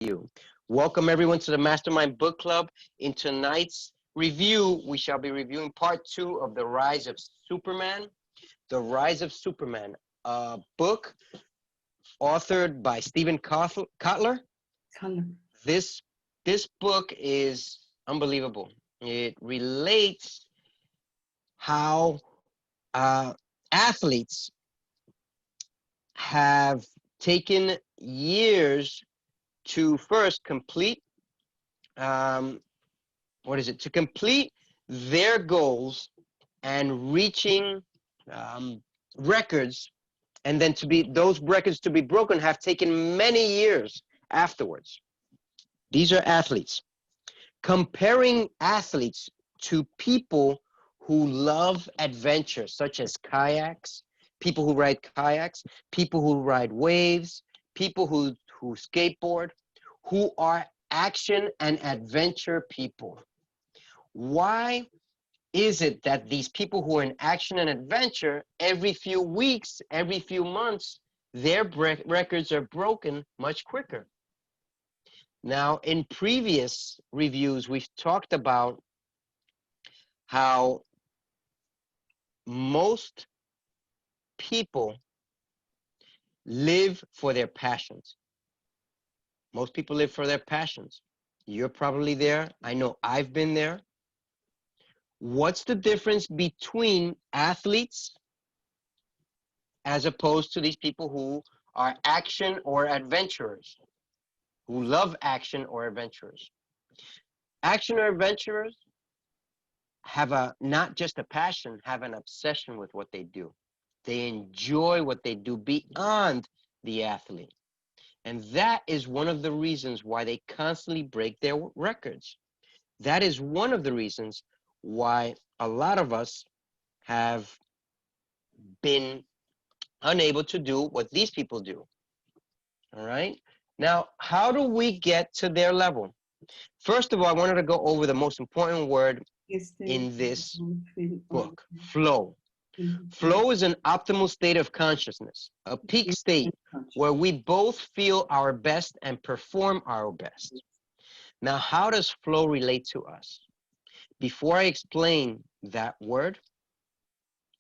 review. Welcome everyone to the Mastermind Book Club. In tonight's review, we shall be reviewing part 2 of The Rise of Superman. The Rise of Superman, a book authored by Steven Kotler. This book is unbelievable. It relates how athletes have taken years to first complete to complete their goals and reaching records, and then those records to be broken have taken many years afterwards. These are athletes. Comparing athletes to people who love adventure, such as kayaks, people who ride kayaks, people who ride waves, people who skateboard, who are action and adventure people. Why is it that these people who are in action and adventure, every few weeks, every few months, their records are broken much quicker? Now, in previous reviews, we've talked about how most people live for their passions. Most people live for their passions. You're probably there. I know I've been there. What's the difference between athletes as opposed to these people who are action or adventurers, who love action or adventurers? Action or adventurers have not just a passion, have an obsession with what they do. They enjoy what they do beyond the athlete. And that is one of the reasons why they constantly break their records. That is one of the reasons why a lot of us have been unable to do what these people do. All right? Now, how do we get to their level? First of all, I wanted to go over the most important word in this book, flow. Flow is an optimal state of consciousness, a peak state where we both feel our best and perform our best. Now, how does flow relate to us? Before I explain that word,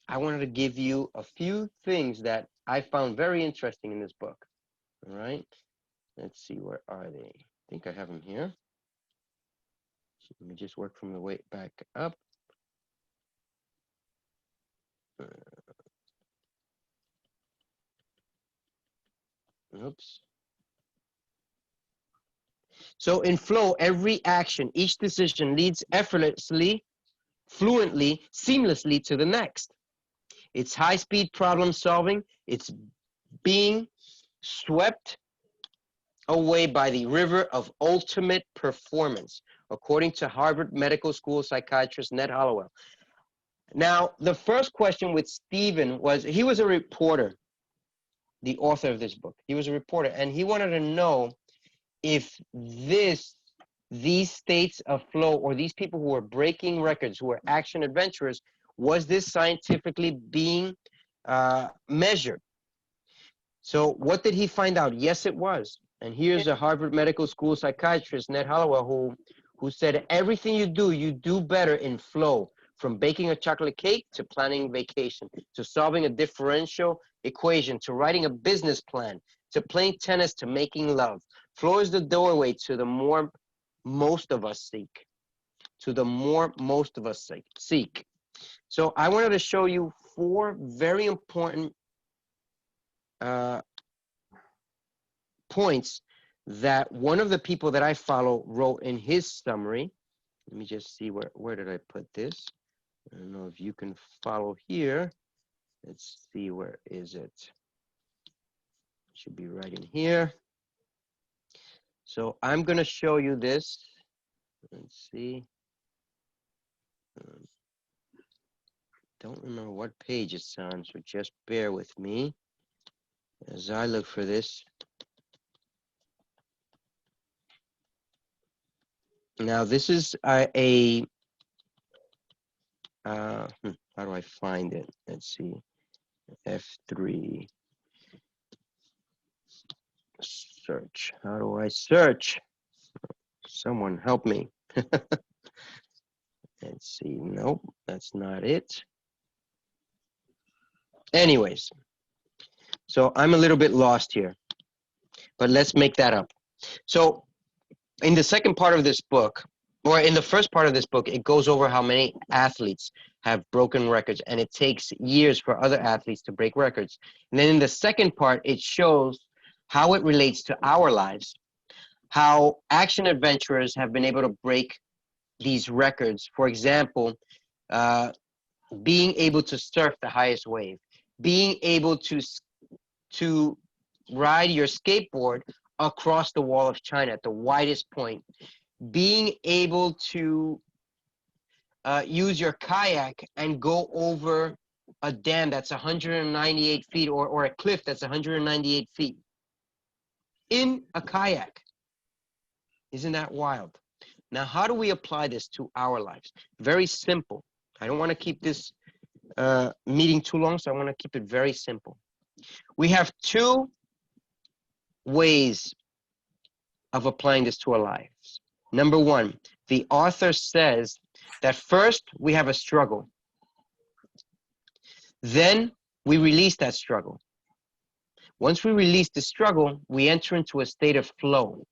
I wanted to give you a few things that I found very interesting in this book. All right, let's see, where are they? I think I have them here. Let me just work from the way back up. Oops. So in flow, every action, each decision leads effortlessly, fluently, seamlessly to the next. It's high-speed problem solving. It's being swept away by the river of ultimate performance, according to Harvard Medical School psychiatrist Ned Hollowell. Now, the first question with Steven was, he was a reporter, the author of this book. He was a reporter, and he wanted to know if these states of flow, or these people who are breaking records, who are action adventurers, was this scientifically being measured? So what did he find out? Yes, it was. And here's a Harvard Medical School psychiatrist, Ned Hollowell, who said everything you do better in flow. From baking a chocolate cake to planning vacation, to solving a differential equation, to writing a business plan, to playing tennis, to making love. Flow is the doorway to the more most of us seek. To the more most of us seek. So I wanted to show you 4 very important points that one of the people that I follow wrote in his summary. Let me just see, where did I put this? I don't know if you can follow here. Let's see, where is it? Should be right in here. So I'm going to show you this. Let's see. Don't remember what page it's on, so just bear with me as I look for this. Now, this is how do I find it? Let's see. F3. search. How do I search? Someone help me. Let's see. Nope, that's not it. Anyways, so I'm a little bit lost here, but let's make that up. So in the second part of this book, or in the first part of this book, it goes over how many athletes have broken records, and it takes years for other athletes to break records. And then in the second part, it shows how it relates to our lives, how action adventurers have been able to break these records. For example, being able to surf the highest wave, being able to ride your skateboard across the wall of China at the widest point, being able to use your kayak and go over a dam that's 198 feet or a cliff that's 198 feet in a kayak. Isn't that wild? Now, how do we apply this to our lives? Very simple. I don't want to keep this meeting too long, so I want to keep it very simple. We have two ways of applying this to our lives. Number one, the author says that first we have a struggle. Then we release that struggle. Once we release the struggle, we enter into a state of flow.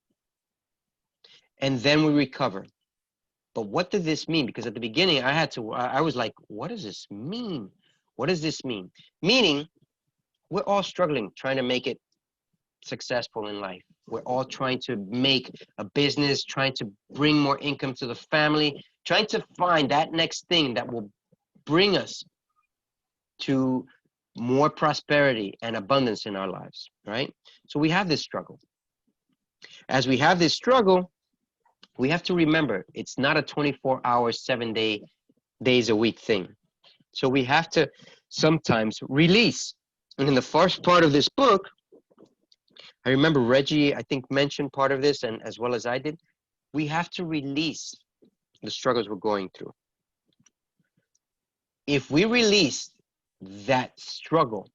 And then we recover. But what did this mean? Because at the beginning, I was like, what does this mean? What does this mean? Meaning, we're all struggling, trying to make it successful in life. We're all trying to make a business, trying to bring more income to the family, trying to find that next thing that will bring us to more prosperity and abundance in our lives, right? So we have this struggle. As we have this struggle, we have to remember it's not a 24-hour, 7 days a week thing. So we have to sometimes release. And in the first part of this book, I remember Reggie, I think, mentioned part of this, and as well as I did, we have to release the struggles we're going through. If we release that struggle,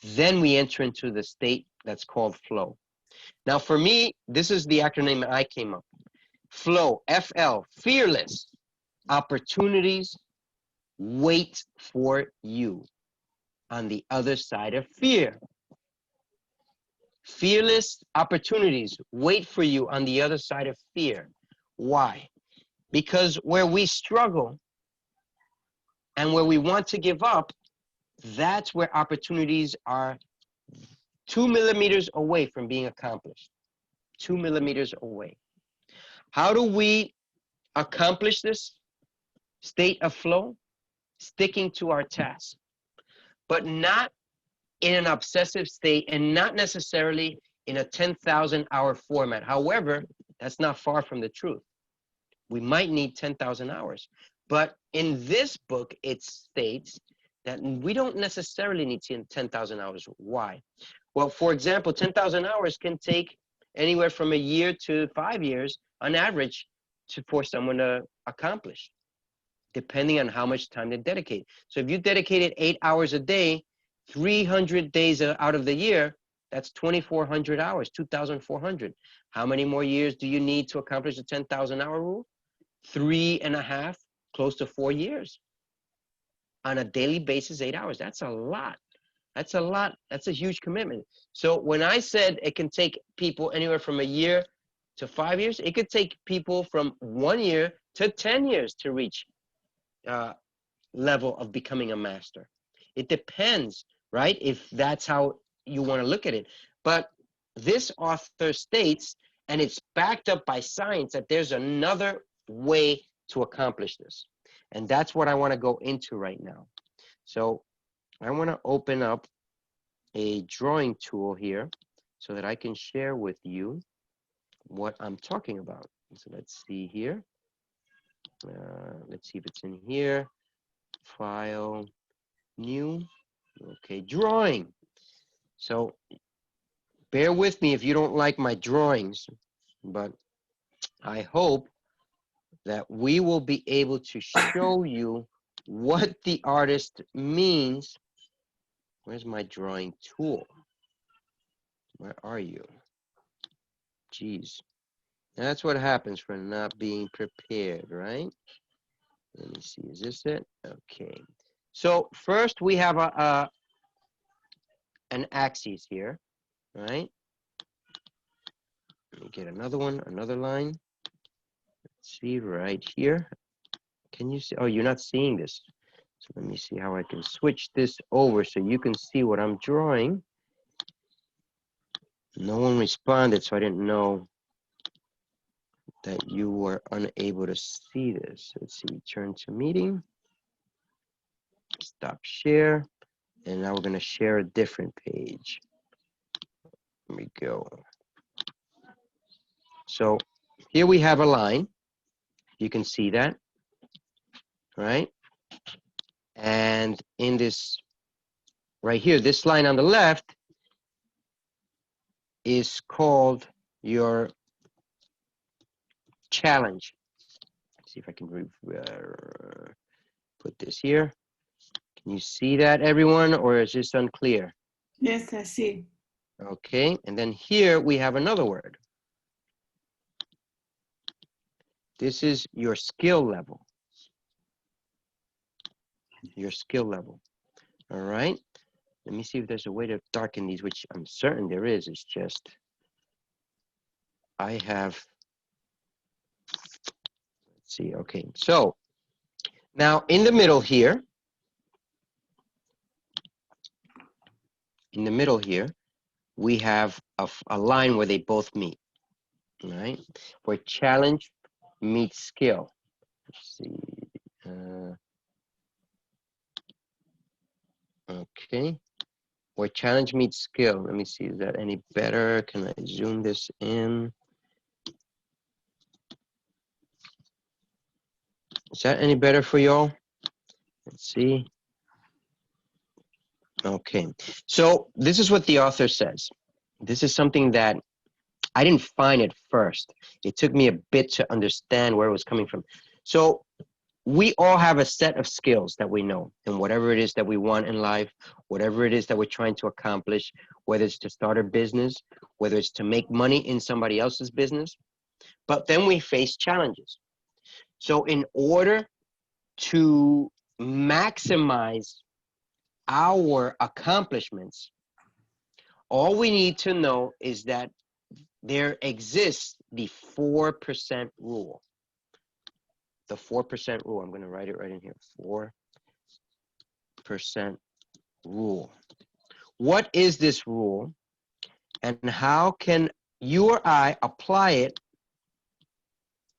then we enter into the state that's called flow. Now, for me, this is the acronym I came up. Flow, FL, fearless. Opportunities wait for you on the other side of fear. Fearless opportunities wait for you on the other side of fear. Why? Because where we struggle and where we want to give up, that's where opportunities are 2 millimeters away from being accomplished. 2 millimeters away. How do we accomplish this state of flow? Sticking to our task, but not in an obsessive state and not necessarily in a 10,000-hour format. However, that's not far from the truth. We might need 10,000 hours. But in this book, it states that we don't necessarily need 10,000 hours. Why? Well, for example, 10,000 hours can take anywhere from a year to 5 years on average for someone to accomplish, depending on how much time they dedicate. So if you dedicated 8 hours a day, 300 days out of the year, that's 2,400 hours, 2,400. How many more years do you need to accomplish the 10,000-hour rule? 3.5, close to 4 years. On a daily basis, 8 hours. That's a lot. That's a lot. That's a huge commitment. So when I said it can take people anywhere from a year to 5 years, it could take people from 1 year to 10 years to reach level of becoming a master. It depends, right? If that's how you want to look at it. But this author states, and it's backed up by science, that there's another way to accomplish this. And that's what I want to go into right now. So I want to open up a drawing tool here so that I can share with you what I'm talking about. So let's see here. Let's see if it's in here. File, new. Okay, drawing. So bear with me if you don't like my drawings, but I hope that we will be able to show you what the artist means. Where's my drawing tool? Where are you? Geez, that's what happens for not being prepared, right? Let me see, is this it? Okay. So first we have an axis here, right? Let me get another one, another line. Let's see right here. Can you see? Oh, you're not seeing this. So let me see how I can switch this over so you can see what I'm drawing. No one responded, so I didn't know that you were unable to see this. Let's see, turn to meeting, stop share, and now we're going to share a different page. Here we go. So here we have a line. You can see that, right? And in this, right here, this line on the left is called your challenge. Let's see if I can put this here. Can you see that, everyone, or is this unclear? Yes, I see. Okay, and then here we have another word. This is your skill level. Your skill level. All right. Let me see if there's a way to darken these, which I'm certain there is. It's just I have. Let's see. Okay. So now in the middle here, we have a line where they both meet. All right. Where challenge meets skill. Let's see. Okay. Where challenge meets skill. Let me see. Is that any better? Can I zoom this in? Is that any better for y'all? Let's see. Okay. So this is what the author says. This is something that I didn't find at first. It took me a bit to understand where it was coming from. So we all have a set of skills that we know, and whatever it is that we want in life, whatever it is that we're trying to accomplish, whether it's to start a business, whether it's to make money in somebody else's business, but then we face challenges. So in order to maximize our accomplishments, all we need to know is that there exists the 4% rule. The 4% rule. I'm going to write it right in here. 4% rule. What is this rule, and how can you or I apply it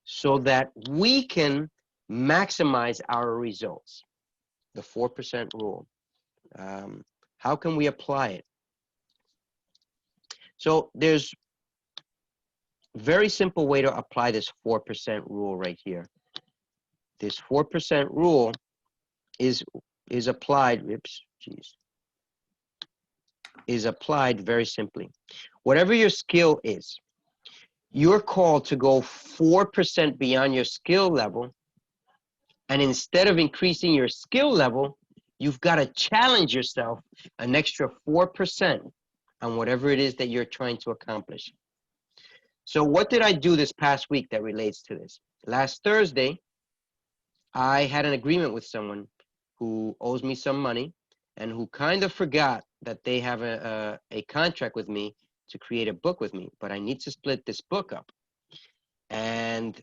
so that we can maximize our results? The 4% rule. How can we apply it? So there's a very simple way to apply this 4% rule right here. This 4% rule is applied, is applied very simply. Whatever your skill is, you're called to go 4% beyond your skill level, and instead of increasing your skill level, you've got to challenge yourself an extra 4% on whatever it is that you're trying to accomplish. So what did I do this past week that relates to this? Last Thursday, I had an agreement with someone who owes me some money and who kind of forgot that they have a contract with me to create a book with me, but I need to split this book up. And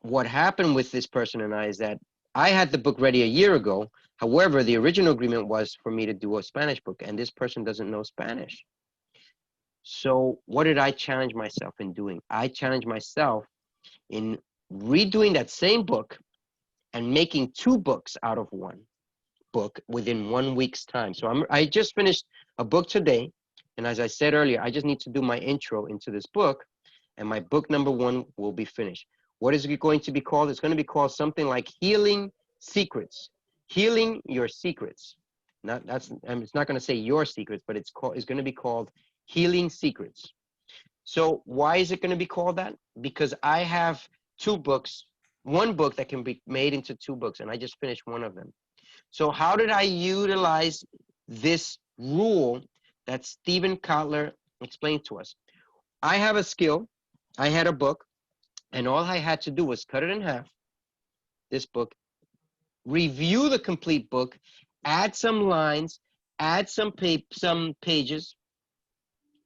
what happened with this person and I is that I had the book ready a year ago. However, the original agreement was for me to do a Spanish book, and this person doesn't know Spanish. So what did I challenge myself in doing? I challenged myself in redoing that same book and making 2 books out of one book within 1 week's time. So I just finished a book today, and as I said earlier, I just need to do my intro into this book, and my book number 1 will be finished. What is it going to be called? It's going to be called something like Healing Secrets. Healing Your Secrets. It's not going to say your secrets, but it's going to be called Healing Secrets. So why is it going to be called that? Because I have 2 books, 1 book that can be made into 2 books, and I just finished one of them. So how did I utilize this rule that Steven Kotler explained to us? I have a skill. I had a book, and all I had to do was cut it in half, this book, review the complete book, add some lines, add some pages,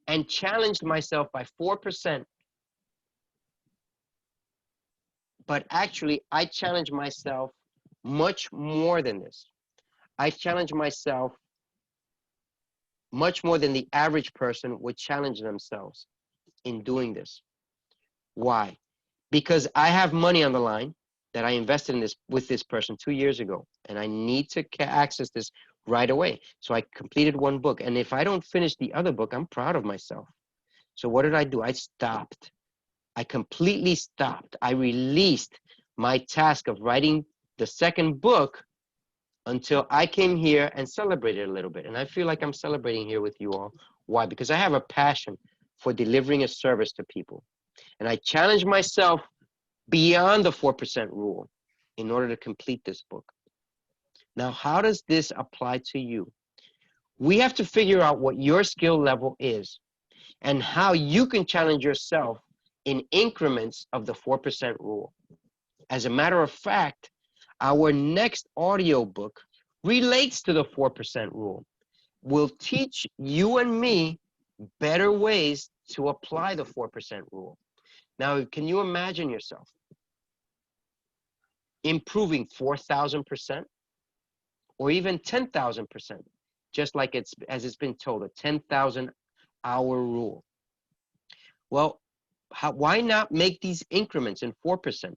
and challenged myself by 4%. But actually, I challenged myself much more than this. I challenged myself much more than the average person would challenge themselves in doing this. Why? Because I have money on the line that I invested in this with this person 2 years ago, and I need to access this right away. So I completed one book, and if I don't finish the other book, I'm proud of myself. So what did I do? I stopped. I completely stopped. I released my task of writing the second book until I came here and celebrated a little bit. And I feel like I'm celebrating here with you all. Why? Because I have a passion for delivering a service to people. And I challenge myself beyond the 4% rule in order to complete this book. Now, how does this apply to you? We have to figure out what your skill level is and how you can challenge yourself in increments of the 4% rule. As a matter of fact, our next audio book relates to the 4% rule. We'll teach you and me better ways to apply the 4% rule. Now, can you imagine yourself improving 4,000% or even 10,000%, just like as it's been told, a 10,000-hour rule? Well, why not make these increments in 4%?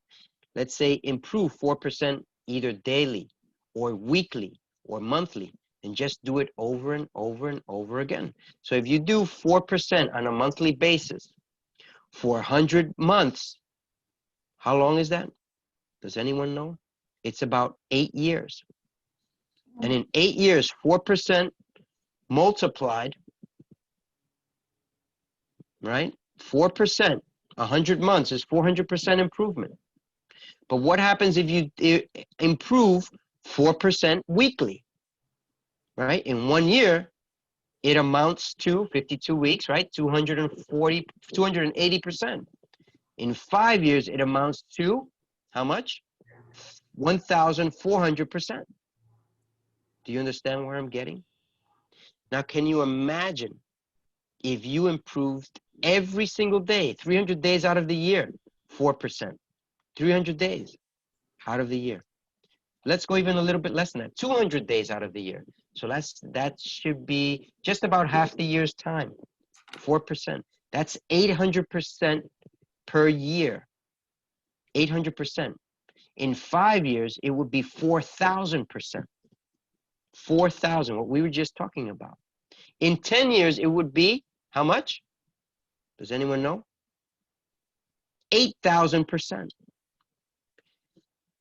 Let's say improve 4% either daily or weekly or monthly, and just do it over and over and over again. So if you do 4% on a monthly basis for 100 months, how long is that? Does anyone know? It's about 8 years. And in 8 years, 4% multiplied, right? 4%, 100 months is 400% improvement. But what happens if you improve 4% weekly, right? In 1 year, it amounts to 52 weeks, right? 280%. In 5 years, it amounts to how much? 1,400%. Do you understand where I'm getting? Now, can you imagine if you improved every single day, 300 days out of the year, 4%, 300 days out of the year. Let's go even a little bit less than that, 200 days out of the year. So that should be just about half the year's time, 4%. That's 800% per year, 800%. In 5 years, it would be 4,000%. 4,000, what we were just talking about. In 10 years, it would be how much? Does anyone know? 8,000%.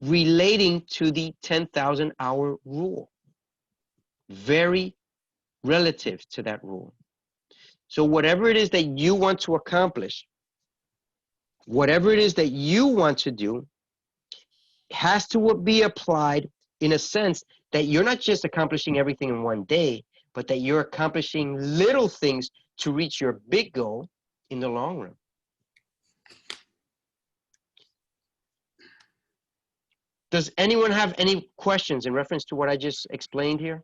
Relating to the 10,000-hour rule. Very relative to that rule. So whatever it is that you want to accomplish, whatever it is that you want to do, has to be applied in a sense that you're not just accomplishing everything in one day, but that you're accomplishing little things to reach your big goal in the long run. Does anyone have any questions in reference to what I just explained here?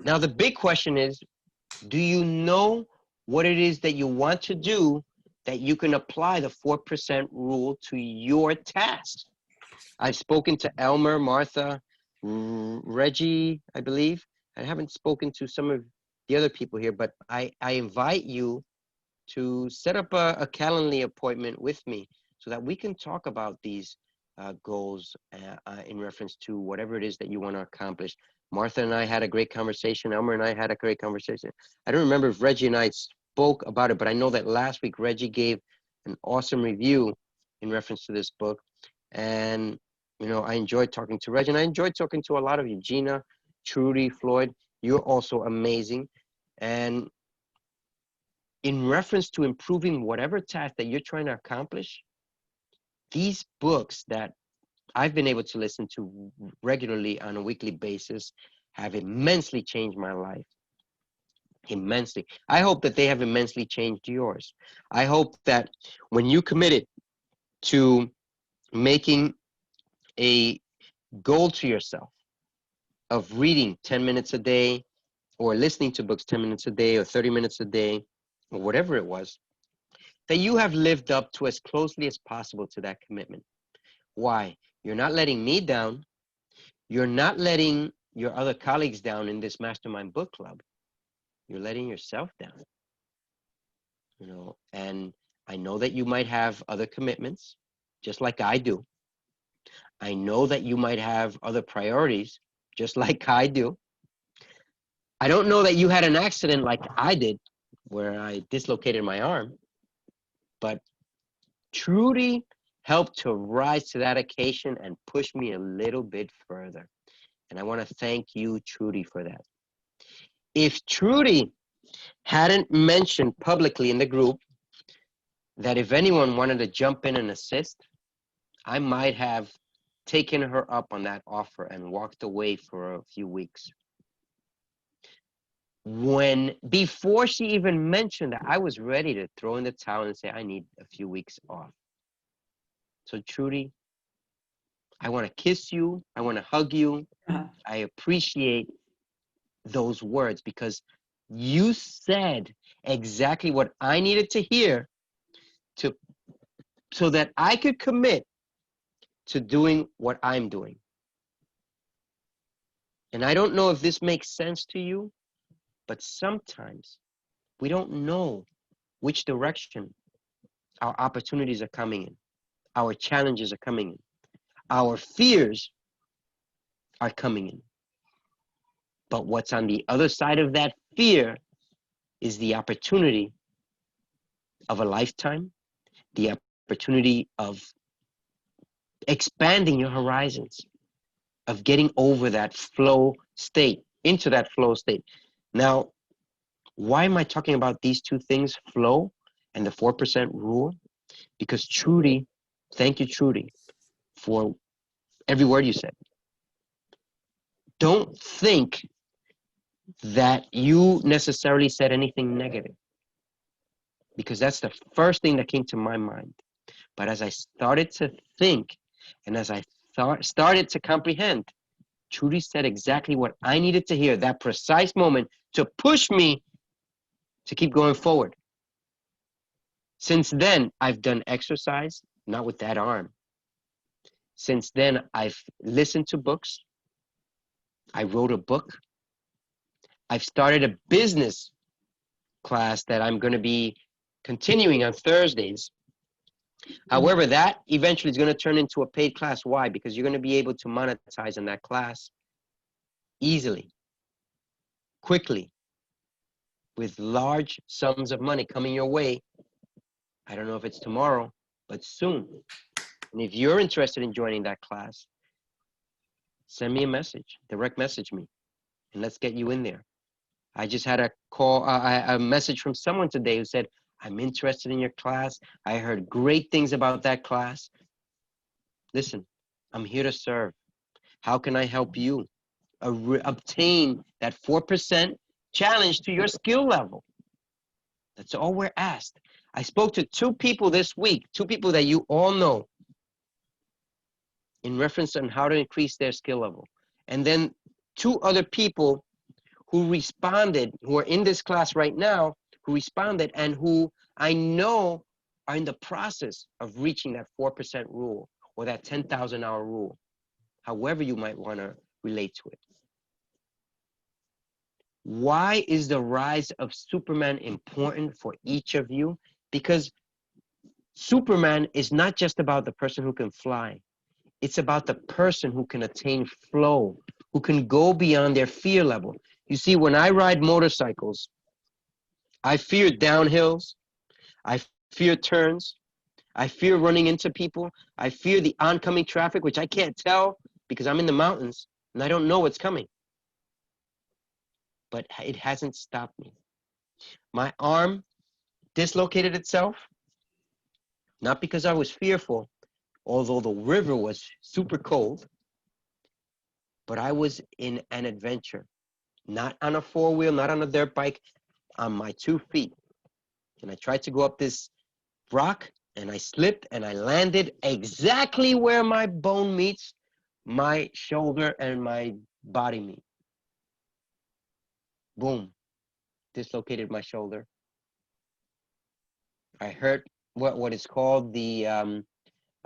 Now, the big question is, do you know what it is that you want to do that you can apply the 4% rule to your tasks? I've spoken to Elmer, Martha, Reggie, I believe. I haven't spoken to some of the other people here, but I invite you to set up a Calendly appointment with me so that we can talk about these goals in reference to whatever it is that you want to accomplish. Martha and I had a great conversation. Elmer and I had a great conversation. I don't remember if Reggie and I spoke about it, but I know that last week Reggie gave an awesome review in reference to this book. And, you know, I enjoyed talking to Reggie, and I enjoyed talking to a lot of you, Gina, Trudy, Floyd. You're also amazing. And in reference to improving whatever task that you're trying to accomplish, these books that I've been able to listen to regularly on a weekly basis have immensely changed my life. Immensely. I hope that they have immensely changed yours. I hope that when you committed to making a goal to yourself of reading 10 minutes a day, or listening to books 10 minutes a day, or 30 minutes a day, or whatever it was, that you have lived up to as closely as possible to that commitment. Why? You're not letting me down. You're not letting your other colleagues down in this Mastermind book club. You're letting yourself down. You know, and I know that you might have other commitments, just like I do. I know that you might have other priorities, just like I do. I don't know that you had an accident like I did, where I dislocated my arm, but Trudy helped to rise to that occasion and push me a little bit further. And I want to thank you, Trudy, for that. If Trudy hadn't mentioned publicly in the group that if anyone wanted to jump in and assist, I might have taken her up on that offer and walked away for a few weeks. Before she even mentioned that, I was ready to throw in the towel and say, I need a few weeks off. So Trudy, I want to kiss you. I want to hug you. I appreciate those words because you said exactly what I needed to hear so that I could commit to doing what I'm doing. And I don't know if this makes sense to you, but sometimes we don't know which direction our opportunities are coming in, our challenges are coming in, our fears are coming in. But what's on the other side of that fear is the opportunity of a lifetime, the opportunity of expanding your horizons, of getting over that flow state, into that flow state. Now, why am I talking about these two things, flow and the 4% rule? Because Trudy, thank you, Trudy, for every word you said. Don't think that you necessarily said anything negative, because that's the first thing that came to my mind. But as I started to think and as I started to comprehend, Trudy said exactly what I needed to hear, that precise moment to push me to keep going forward. Since then, I've done exercise, not with that arm. Since then, I've listened to books. I wrote a book. I've started a business class that I'm going to be continuing on Thursdays. However, that eventually is going to turn into a paid class. Why? Because you're going to be able to monetize in that class easily, quickly, with large sums of money coming your way. I don't know if it's tomorrow, but soon. And if you're interested in joining that class, send me a message, direct message me, and let's get you in there. I just had a message from someone today who said, I'm interested in your class. I heard great things about that class. Listen, I'm here to serve. How can I help you obtain that 4% challenge to your skill level? That's all we're asked. I spoke to 2 people this week, 2 people that you all know, in reference on how to increase their skill level. And then 2 other people who responded, who are in this class right now, who responded and who I know are in the process of reaching that 4% rule or that 10,000 hour rule, however you might want to relate to it. Why is the rise of Superman important for each of you? Because Superman is not just about the person who can fly. It's about the person who can attain flow, who can go beyond their fear level. You see, when I ride motorcycles, I fear downhills, I fear turns, I fear running into people, I fear the oncoming traffic, which I can't tell because I'm in the mountains and I don't know what's coming. But it hasn't stopped me. My arm dislocated itself, not because I was fearful, although the river was super cold. but I was in an adventure, not on a four-wheel, not on a dirt bike, on my 2 feet. And I tried to go up this rock, and I slipped, and I landed exactly where my bone meets my shoulder and my body meet. Boom, dislocated my shoulder. I hurt what is called the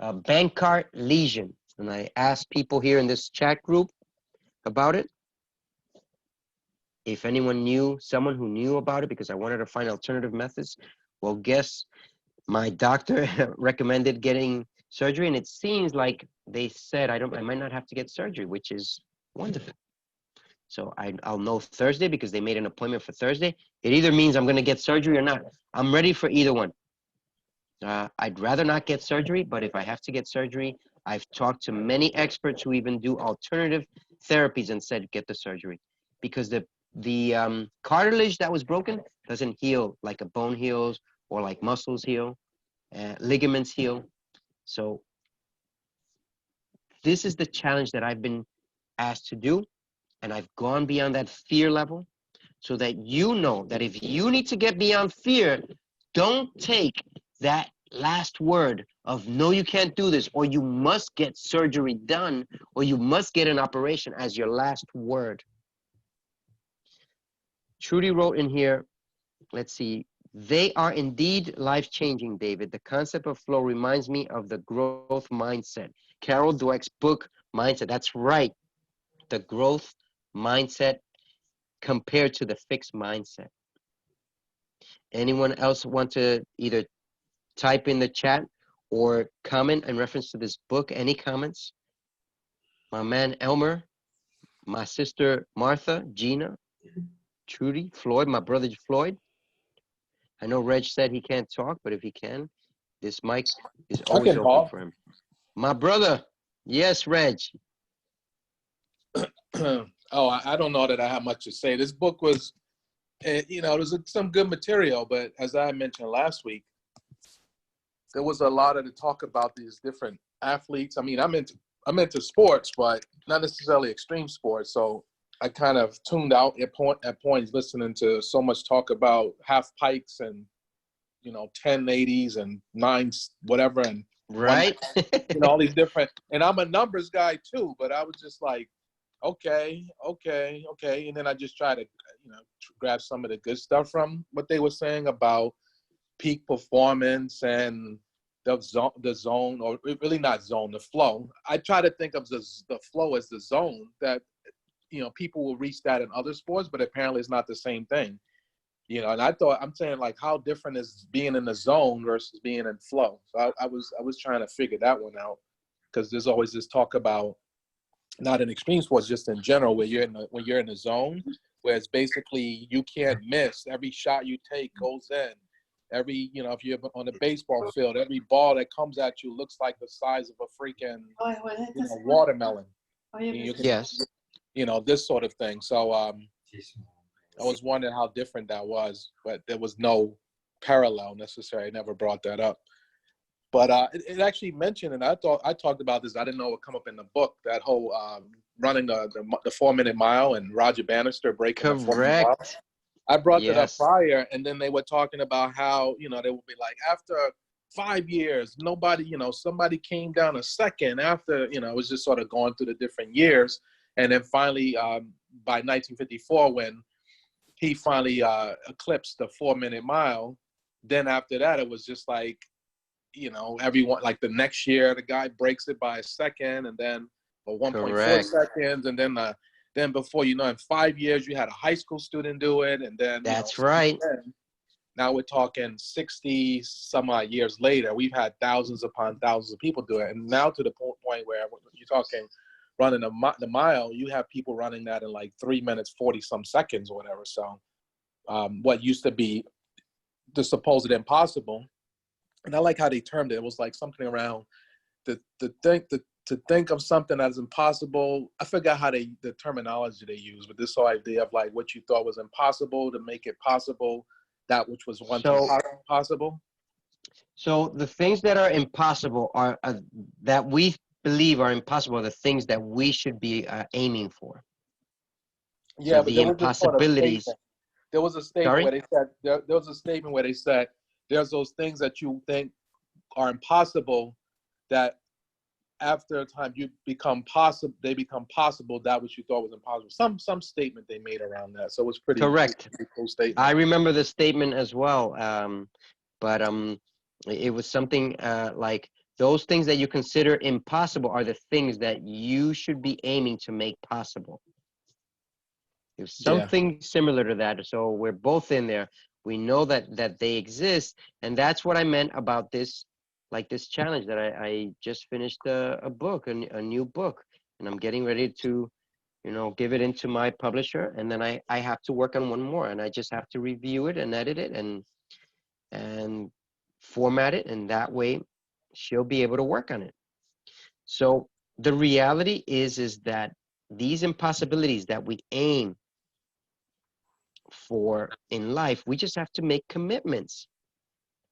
Bankart lesion. And I asked people here in this chat group about it, if anyone knew, someone who knew about it, because I wanted to find alternative methods. Well, guess my doctor recommended getting surgery, and it seems like they said I might not have to get surgery, which is wonderful. So I'll know Thursday, because they made an appointment for Thursday. It either means I'm going to get surgery or not. I'm ready for either one. I'd rather not get surgery, but if I have to get surgery, I've talked to many experts who even do alternative therapies and said get the surgery, because the cartilage that was broken doesn't heal like a bone heals or like muscles heal, ligaments heal. So this is the challenge that I've been asked to do, and I've gone beyond that fear level, so that you know that if you need to get beyond fear, don't take that last word of no, you can't do this, or you must get surgery done, or you must get an operation as your last word. Trudy wrote in here, let's see, they are indeed life-changing, David. The concept of flow reminds me of the growth mindset. Carol Dweck's book, Mindset. That's right. The growth mindset compared to the fixed mindset. Anyone else want to either type in the chat or comment in reference to this book? Any comments? My man Elmer, my sister Martha, Gina, Trudy, Floyd, my brother Floyd. I know Reg said he can't talk, but if he can, this mic is always open for him. My brother, yes, Reg. Oh, I don't know that I have much to say. This book was, you know, it was some good material, but as I mentioned last week, there was a lot of the talk about these different athletes. I mean, I'm into sports, but not necessarily extreme sports. So I kind of tuned out at points listening to so much talk about half pikes and, you know, 1080s and 9s, whatever, and right, you know, all these different. And I'm a numbers guy too, but I was just like, okay. And then I just try to, you know, grab some of the good stuff from what they were saying about peak performance and the zone, or really not zone, the flow. I try to think of the flow as the zone that, you know, people will reach that in other sports, but apparently it's not the same thing. You know, and I'm saying, like, how different is being in the zone versus being in flow? So I was trying to figure that one out, because there's always this talk about, not in extreme sports, just in general, where when you're in the zone, where it's basically you can't miss. Every shot you take goes in. Every, you know, if you're on a baseball field, every ball that comes at you looks like the size of a freaking, you know, watermelon. Yes. You know, this sort of thing. So I was wondering how different that was, but there was no parallel necessary. I never brought that up. But it actually mentioned, and I thought I talked about this. I didn't know it would come up in the book. That whole running the 4-minute mile and Roger Bannister breaking the 4-minute mile. I brought that up prior, and then they were talking about how, you know, they would be like, after 5 years, nobody, you know, somebody came down a second after, you know, it was just sort of going through the different years. And then finally, by 1954, when he finally eclipsed the 4-minute mile, then after that, it was just like, you know, everyone, like the next year, the guy breaks it by a second, and then 1.4 seconds, and then before you know, in 5 years, you had a high school student do it, and then that's right. Now we're talking 60 some odd years later, we've had thousands upon thousands of people do it, and now to the point where you're talking running the mile, you have people running that in like 3 minutes 40 some seconds or whatever. So what used to be the supposed impossible. And I like how they termed it. It was like something around to think of something as impossible. I forgot how the terminology they use, but this whole idea of like what you thought was impossible to make it possible, that which was once impossible. So the things that are impossible are that we believe are impossible are the things that we should be aiming for. Yeah, So but the there was this sort of impossibilities. statement. There was a statement Sorry? where they said there was a statement where they said there's those things that you think are impossible that after a time you become possible. They become possible. That which you thought was impossible. Some statement they made around that. So it was pretty Correct. cool statement. I remember the statement as well. But it was something like those things that you consider impossible are the things that you should be aiming to make possible. It was Yeah. something similar to that. So we're both in there. We know that they exist, and that's what I meant about this, like this challenge that I just finished a book, a new book, and I'm getting ready to, give it into my publisher, and then I have to work on one more, and I just have to review it and edit it and format it, and that way she'll be able to work on it. So the reality is that these impossibilities that we aim for in life, we just have to make commitments.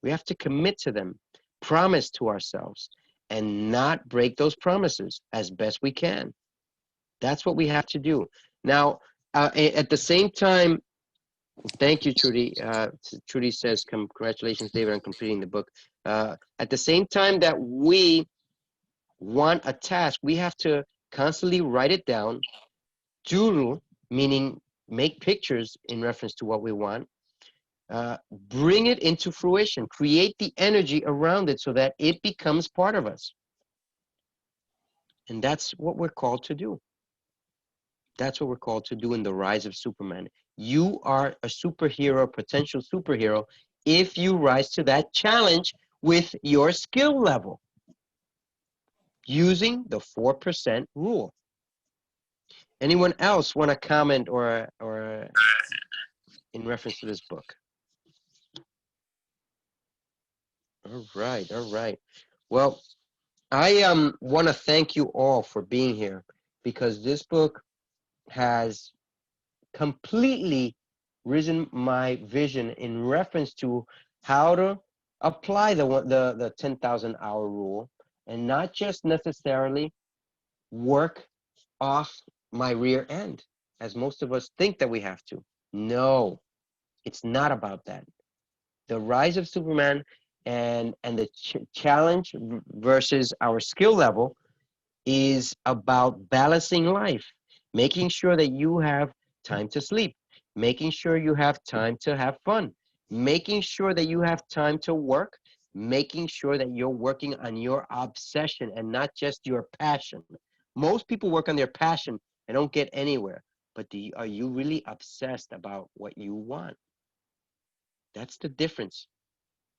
We have to commit to them, promise to ourselves, and not break those promises as best we can. That's what we have to do. Now, at the same time, thank you, Trudy. Trudy says, congratulations, David, on completing the book. At the same time that we want a task, we have to constantly write it down, doodle, meaning make pictures in reference to what we want, bring it into fruition, create the energy around it so that it becomes part of us. And that's what we're called to do. That's what we're called to do in the rise of Superman. You are a superhero, potential superhero, if you rise to that challenge with your skill level using the 4% rule. Anyone else want to comment or in reference to this book? All right, all right. Well, I want to thank you all for being here, because this book has completely risen my vision in reference to how to apply the 10,000 hour rule, and not just necessarily work off my rear end as most of us think that we have to. No, it's not about that. The rise of Superman and the challenge versus our skill level is about balancing life, making sure that you have time to sleep, making sure you have time to have fun, making sure that you have time to work, making sure that you're working on your obsession and not just your passion. Most people work on their passion and don't get anywhere. But are you really obsessed about what you want? That's the difference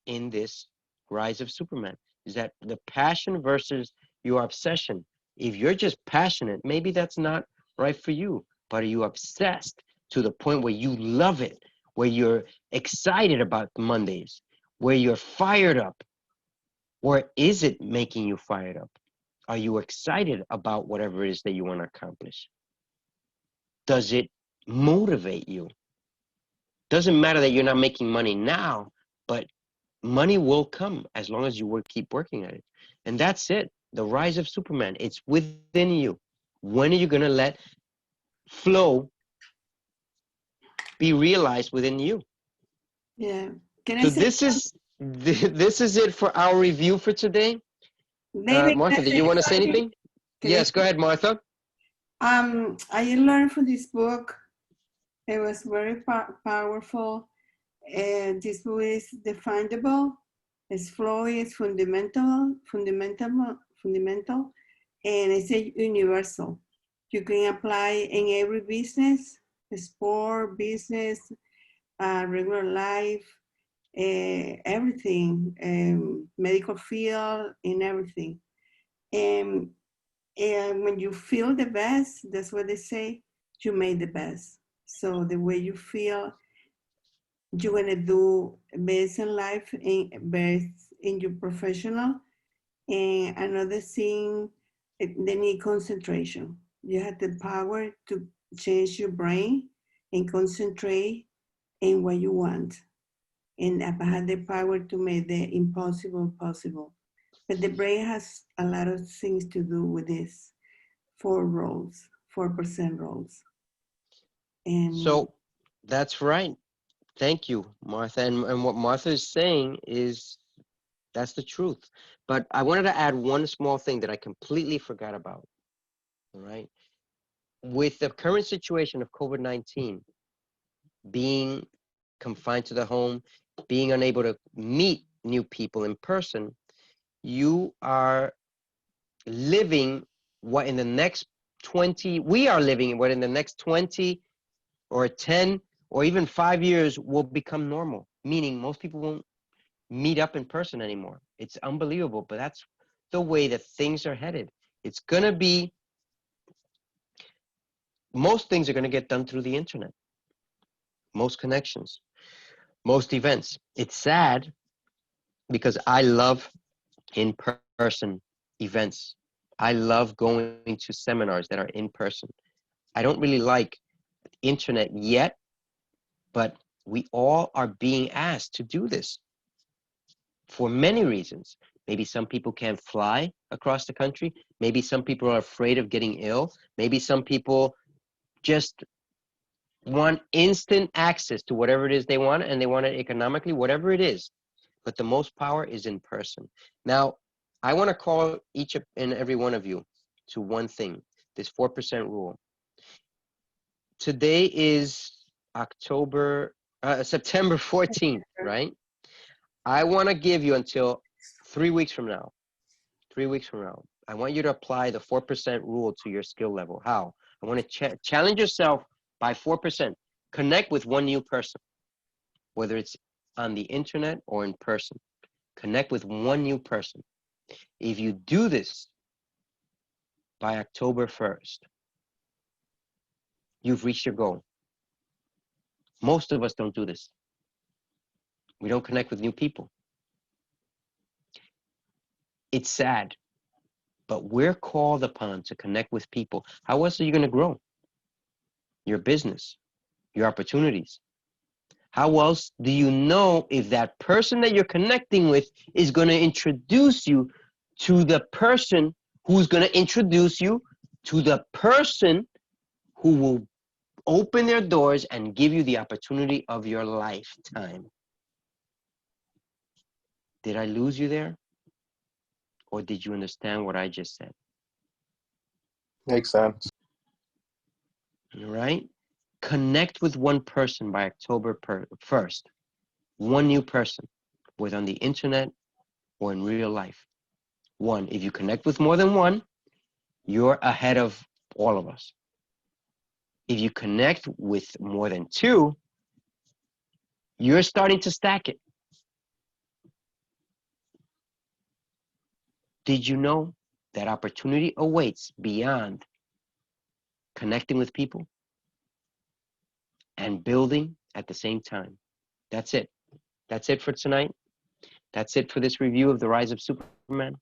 in this rise of Superman, is that the passion versus your obsession. If you're just passionate, maybe that's not right for you. But are you obsessed to the point where you love it, where you're excited about Mondays, where you're fired up? Or is it making you fired up? Are you excited about whatever it is that you want to accomplish? Does it motivate you? Doesn't matter that you're not making money now, but money will come as long as you keep working at it. And that's it. The rise of Superman. It's within you. When are you going to let flow be realized within you? Yeah. Can I So say this is it for our review for today. David, Martha, can I did say you want to say something? anything? Yes, go ahead, Martha. I learned from this book. It was very powerful. This book is definable. Its flow is fundamental, and it's a universal. You can apply in every business, sport, business, regular life, everything, medical field, and everything. And when you feel the best, that's what they say, you made the best. So the way you feel, you're gonna do best in life and best in your professional. And another thing, they need concentration. You have the power to change your brain and concentrate in what you want. And have the power to make the impossible possible. But the brain has a lot of things to do with this 4% roles. And So that's right. Thank you, Martha. And what Martha is saying is that's the truth. But I wanted to add one small thing that I completely forgot about. All right. With the current situation of COVID-19, being confined to the home, being unable to meet new people in person, you are living what in the next 20, we are living what in the next 20 or 10 or even 5 years will become normal, meaning most people won't meet up in person anymore. It's unbelievable, but that's the way that things are headed. It's going to be, most things are going to get done through the internet, most connections, most events. It's sad because I love in-person events. I love going to seminars that are in person. I don't really like internet yet, but we all are being asked to do this for many reasons. Maybe some people can't fly across the country. Maybe some people are afraid of getting ill. Maybe some people just want instant access to whatever it is they want, and they want it economically, whatever it is. But the most power is in person. Now, I want to call each and every one of you to one thing, this 4% rule. Today is September 14th, right? I want to give you until 3 weeks from now. 3 weeks from now, I want you to apply the 4% rule to your skill level. How? I want to challenge yourself by 4%. Connect with one new person, whether it's on the internet or in person. Connect with one new person. If you do this by October 1st, you've reached your goal. Most of us don't do this. We don't connect with new people. It's sad, but we're called upon to connect with people. How else are you going to grow? Your business, your opportunities. How else do you know if that person that you're connecting with is going to introduce you to the person who's going to introduce you to the person who will open their doors and give you the opportunity of your lifetime? Did I lose you there? Or did you understand what I just said? Makes sense. All right? Connect with one person by October 1st. One new person, whether on the internet or in real life. One. If you connect with more than one, you're ahead of all of us. If you connect with more than two, you're starting to stack it. Did you know that opportunity awaits beyond connecting with people and building at the same time? That's it. That's it for tonight. That's it for this review of The Rise of Superman.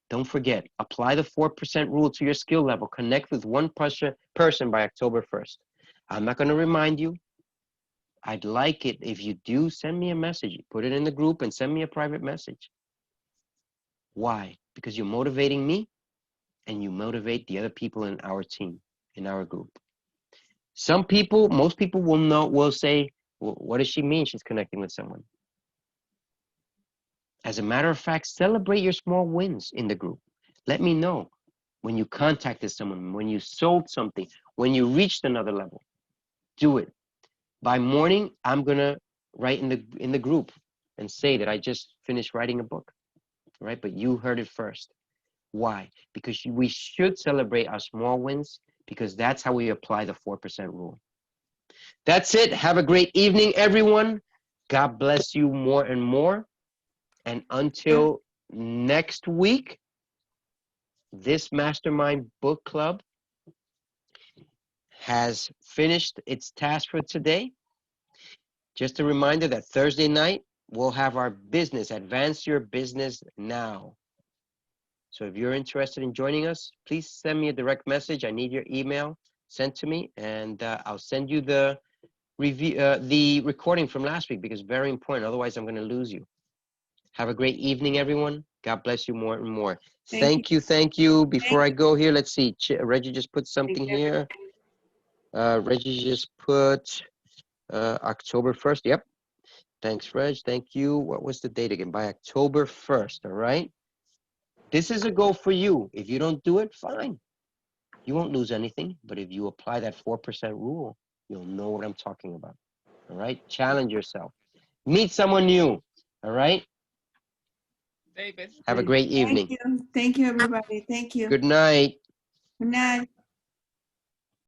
Don't forget, apply the 4% rule to your skill level. Connect with one person by October 1st. I'm not going to remind you. I'd like it if you do send me a message. Put it in the group and send me a private message. Why? Because you're motivating me and you motivate the other people in our team, in our group. Some people, most people will say, well, what does she mean she's connecting with someone? As a matter of fact, celebrate your small wins in the group. Let me know when you contacted someone, when you sold something, when you reached another level. Do it. By morning, I'm gonna write in the group and say that I just finished writing a book, right? But you heard it first. Why? Because we should celebrate our small wins, because that's how we apply the 4% rule. That's it. Have a great evening, everyone. God bless you more and more. And until next week, this Mastermind Book Club has finished its task for today. Just a reminder that Thursday night, we'll have our business, Advance Your Business Now. So if you're interested in joining us, please send me a direct message. I need your email sent to me, and I'll send you the recording from last week, because it's very important. Otherwise, I'm going to lose you. Have a great evening, everyone. God bless you more and more. Thank you. Thank you. Before I Thank go here, let's see. Reggie just put something you. here. Reggie just put October 1st. Yep. Thanks, Reg. Thank you. What was the date again? By October 1st, all right? This is a goal for you. If you don't do it, fine. You won't lose anything. But if you apply that 4% rule, you'll know what I'm talking about. All right? Challenge yourself. Meet someone new. All right? David. Have a great evening. Thank you, everybody. Thank you. Good night. Good night.